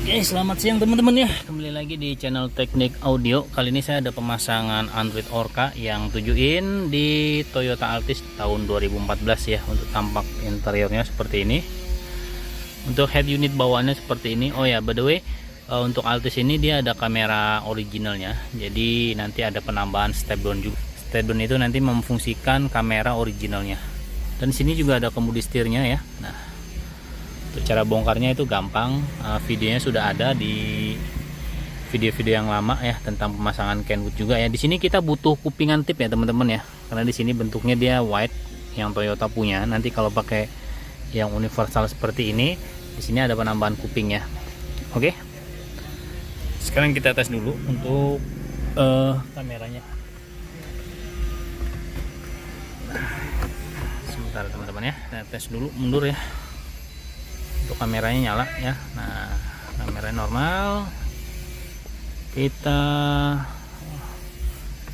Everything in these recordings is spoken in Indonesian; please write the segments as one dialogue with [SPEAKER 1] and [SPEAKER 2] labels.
[SPEAKER 1] Selamat siang teman-teman ya. Kembali lagi di channel Teknik Audio. Kali ini saya ada pemasangan Android Orca yang 7 in di Toyota Altis tahun 2014 ya. Untuk tampak interiornya seperti ini. Untuk head unit bawaannya seperti ini. Oh ya, by the way, untuk Altis ini dia ada kamera originalnya. Jadi nanti ada penambahan step down juga. Step down itu nanti memfungsikan kamera originalnya. Dan sini juga ada kemudi setirnya ya. Nah, untuk cara bongkarnya itu gampang, videonya sudah ada di video-video yang lama ya tentang pemasangan Kenwood juga ya. Di sini kita butuh kupingan tip ya teman-teman ya, karena di sini bentuknya dia white yang Toyota punya. Nanti kalau pakai yang universal seperti ini, di sini ada penambahan kuping ya. Oke, sekarang kita tes dulu untuk kameranya. Sebentar teman-teman ya, kita tes dulu mundur ya. Untuk kameranya nyala ya. Nah, kameranya normal. Kita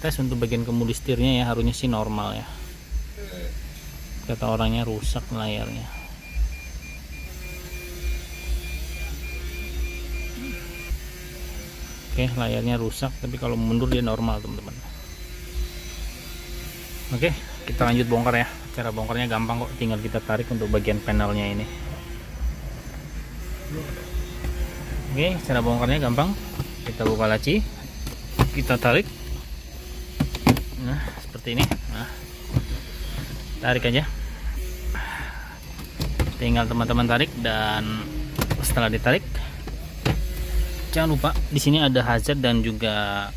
[SPEAKER 1] tes untuk bagian kemudi setirnya ya, harusnya sih normal ya. Kata orangnya rusak layarnya. Oke, layarnya rusak, tapi kalau mundur dia normal teman-teman. Oke, kita lanjut bongkar ya. Cara bongkarnya gampang kok, tinggal kita tarik untuk bagian panelnya ini. Oke, cara bongkarnya gampang. Kita buka laci, kita tarik. Nah, seperti ini. Nah, tarik aja. Tinggal teman-teman tarik, dan setelah ditarik, jangan lupa di sini ada hazard dan juga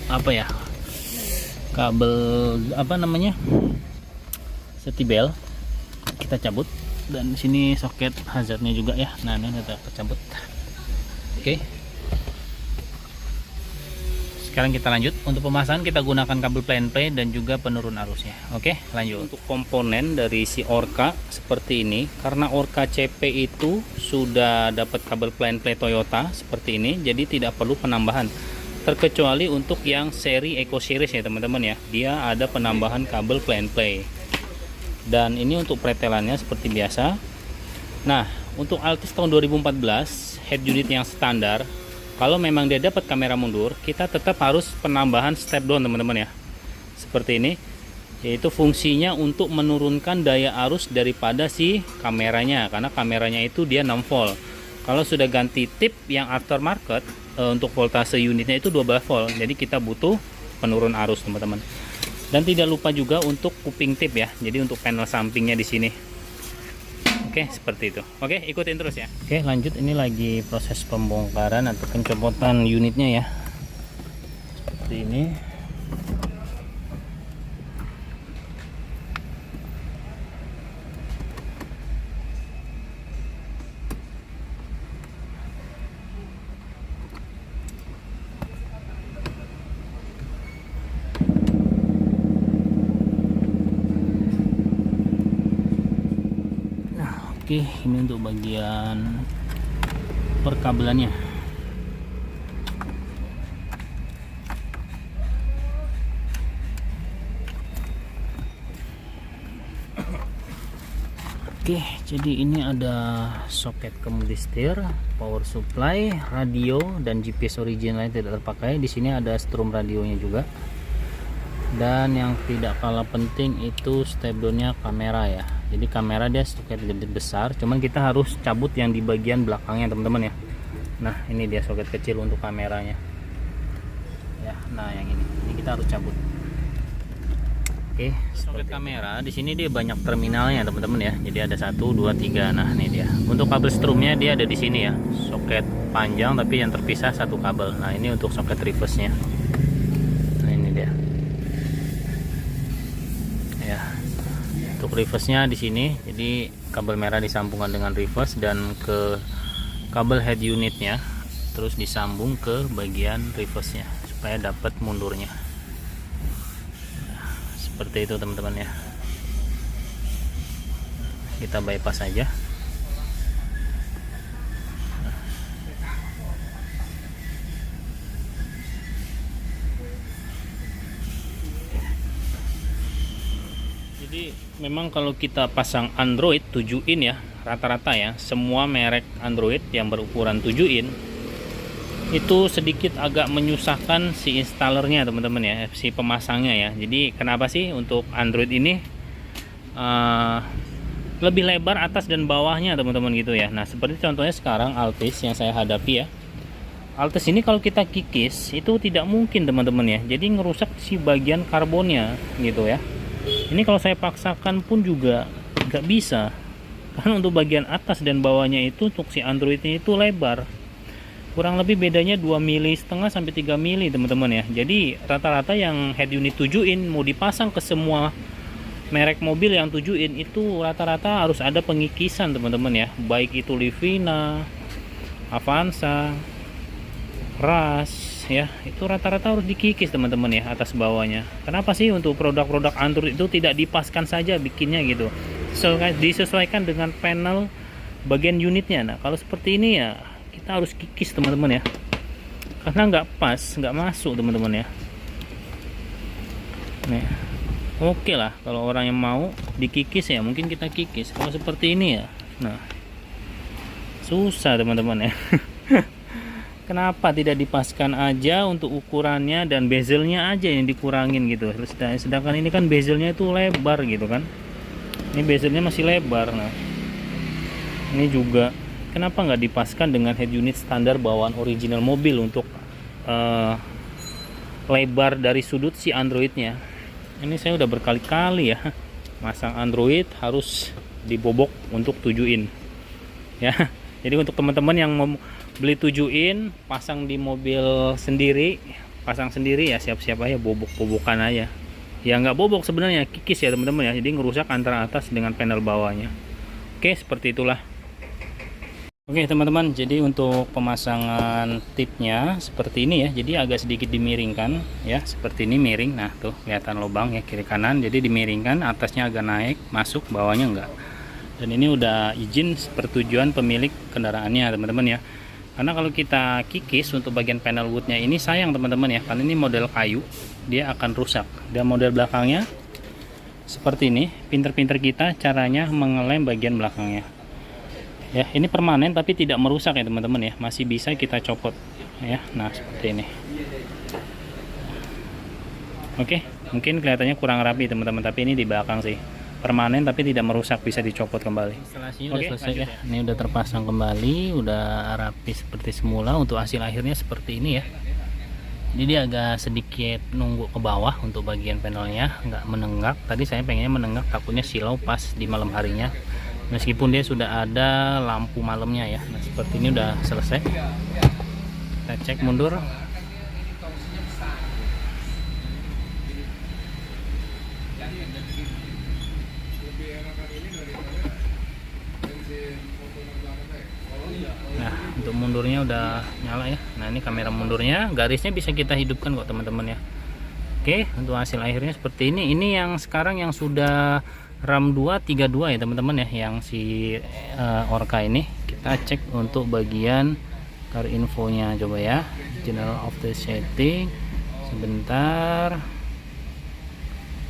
[SPEAKER 1] apa ya? Kabel apa namanya? Safety belt. Kita cabut. Dan di sini soket hazardnya juga ya. Nah, ini kita cabut. Oke. Sekarang kita lanjut. Untuk pemasangan kita gunakan kabel play and play dan juga penurun arusnya. Oke, lanjut. Untuk komponen dari si Orca seperti ini, karena Orca CP itu sudah dapat kabel play and play Toyota seperti ini, jadi tidak perlu penambahan. Terkecuali untuk yang seri Eco Series ya teman-teman ya. Dia ada penambahan kabel play and play. Dan ini untuk pretelannya seperti biasa. Nah, untuk Altis tahun 2014 head unit yang standar, kalau memang dia dapat kamera mundur, kita tetap harus penambahan step down teman-teman ya. Seperti ini, yaitu fungsinya untuk menurunkan daya arus daripada si kameranya, karena kameranya itu dia 6 volt. Kalau sudah ganti tip yang aftermarket, untuk voltase unitnya itu 12 volt. Jadi kita butuh penurun arus teman-teman. Dan tidak lupa juga untuk kuping tip ya. Jadi untuk panel sampingnya di sini. Oke, seperti itu. Oke, ikutin terus ya. Oke, lanjut. Ini lagi proses pembongkaran atau pencopotan unitnya ya. Seperti ini. Oke, ini untuk bagian perkabelannya. Oke, jadi ini ada soket kemudi setir, power supply, radio, dan GPS original tidak terpakai. Di sini ada strum radionya juga. Dan yang tidak kalah penting itu step downnya kamera ya. Jadi kamera dia soket gede besar, cuman kita harus cabut yang di bagian belakangnya teman-teman ya. Nah, ini dia soket kecil untuk kameranya ya. Nah, yang ini kita harus cabut. Oke, soket kamera di sini dia banyak terminalnya teman-teman ya. Jadi ada 1 2 3. Nah, ini dia. Untuk kabel strumnya dia ada di sini ya. Soket panjang tapi yang terpisah satu kabel. Nah, ini untuk soket reverse-nya. Nah, ini dia. Ya. Untuk reverse-nya di sini, jadi kabel merah disambungkan dengan reverse dan ke kabel head unitnya, terus disambung ke bagian reverse-nya supaya dapat mundurnya. Nah, seperti itu teman-teman ya. Kita bypass aja. Jadi memang kalau kita pasang Android 7 in ya, rata-rata ya semua merek Android yang berukuran 7 in itu sedikit agak menyusahkan si installernya teman-teman ya, si pemasangnya ya. Jadi kenapa sih untuk Android ini lebih lebar atas dan bawahnya teman-teman gitu ya. Nah seperti contohnya sekarang Altis yang saya hadapi ya. Altis ini kalau kita kikis itu tidak mungkin teman-teman ya, jadi ngerusak si bagian karbonnya gitu ya. Ini kalau saya paksakan pun juga nggak bisa, karena untuk bagian atas dan bawahnya itu untuk si Android ini itu lebar, kurang lebih bedanya 2,5 mm sampai 3 mm teman-teman ya. Jadi rata-rata yang head unit 7 in mau dipasang ke semua merek mobil yang 7 in itu rata-rata harus ada pengikisan teman-teman ya, baik itu Livina, Avanza, Ras ya, itu rata-rata harus dikikis teman-teman ya atas bawahnya. Kenapa sih untuk produk-produk Android itu tidak dipaskan saja bikinnya gitu, disesuaikan dengan panel bagian unitnya. Nah kalau seperti ini ya kita harus kikis teman-teman ya, karena nggak pas, nggak masuk teman-teman ya. Nih oke lah, kalau orang yang mau dikikis ya mungkin kita kikis. Kalau seperti ini ya, nah susah teman-teman ya. Kenapa tidak dipaskan aja untuk ukurannya dan bezelnya aja yang dikurangin gitu. Sedangkan ini kan bezelnya itu lebar gitu kan. Ini bezelnya masih lebar. Nah ini juga kenapa nggak dipaskan dengan head unit standar bawaan original mobil untuk lebar dari sudut si Androidnya. Ini saya udah berkali-kali ya masang Android harus dibobok untuk 7 in ya. Jadi untuk teman-teman yang mau beli 7 in pasang di mobil sendiri, pasang sendiri ya siap-siap aja bobok-bobokan aja ya. Nggak bobok sebenarnya, kikis ya teman-teman ya, jadi ngerusak antara atas dengan panel bawahnya. Oke seperti itulah. Oke teman-teman, jadi untuk pemasangan tipnya seperti ini ya, jadi agak sedikit dimiringkan ya, seperti ini miring. Nah tuh kelihatan lubang ya kiri kanan, jadi dimiringkan, atasnya agak naik masuk, bawahnya enggak. Dan ini udah izin persetujuan pemilik kendaraannya teman-teman ya. Karena kalau kita kikis untuk bagian panel woodnya ini sayang teman-teman ya, karena ini model kayu, dia akan rusak. Dan model belakangnya seperti ini, pinter-pinter kita caranya mengelem bagian belakangnya ya. Ini permanen tapi tidak merusak ya teman-teman ya, masih bisa kita copot ya. Nah seperti ini. Oke, mungkin kelihatannya kurang rapi teman-teman, tapi ini di belakang sih permanen tapi tidak merusak, bisa dicopot kembali. Instalasinya udah selesai ya. Ini udah terpasang kembali, udah rapi seperti semula. Untuk hasil akhirnya seperti ini ya. Jadi dia agak sedikit nunggu ke bawah untuk bagian panelnya, nggak menenggak. Tadi saya pengennya menenggak, takutnya silau pas di malam harinya. Meskipun dia sudah ada lampu malamnya ya. Nah seperti ini udah selesai. Kita cek mundur. Nah untuk mundurnya udah nyala ya. Nah ini kamera mundurnya, garisnya bisa kita hidupkan kok teman-teman ya. Oke, untuk hasil akhirnya seperti ini. Ini yang sekarang yang sudah RAM 232 ya teman-teman ya, yang si Orca ini. Kita cek untuk bagian car infonya coba ya, general of the setting. Sebentar,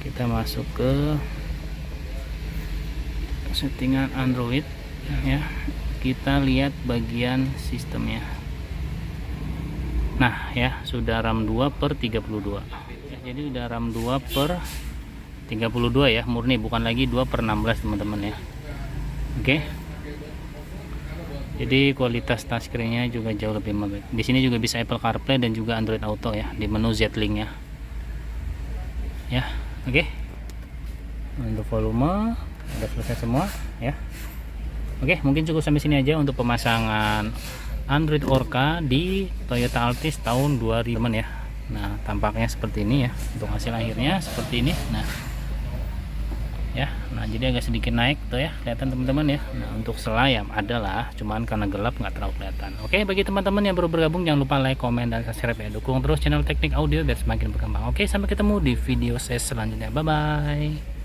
[SPEAKER 1] kita masuk ke settingan Android ya, kita lihat bagian sistemnya. Nah ya, sudah RAM 2/32 ya, jadi udah RAM 2/32 ya, murni, bukan lagi 2/16 teman-teman ya. Oke, jadi kualitas touchscreen-nya juga jauh lebih baik. Di sini juga bisa Apple CarPlay dan juga Android Auto ya, di menu Z-Link-nya ya. Oke, untuk volume udah selesai semua ya. Oke, mungkin cukup sampai sini aja untuk pemasangan Android Orca di Toyota Altis tahun 2000 ya. Nah tampaknya seperti ini ya, untuk hasil akhirnya seperti ini. Nah ya, nah jadi agak sedikit naik tuh ya, kelihatan teman-teman ya. Nah untuk selayam adalah, cuman karena gelap nggak terlalu kelihatan. Oke, bagi teman-teman yang baru bergabung jangan lupa like, komen, dan subscribe ya. Dukung terus channel Teknik Audio biar semakin berkembang. Oke, sampai ketemu di video saya selanjutnya. Bye bye.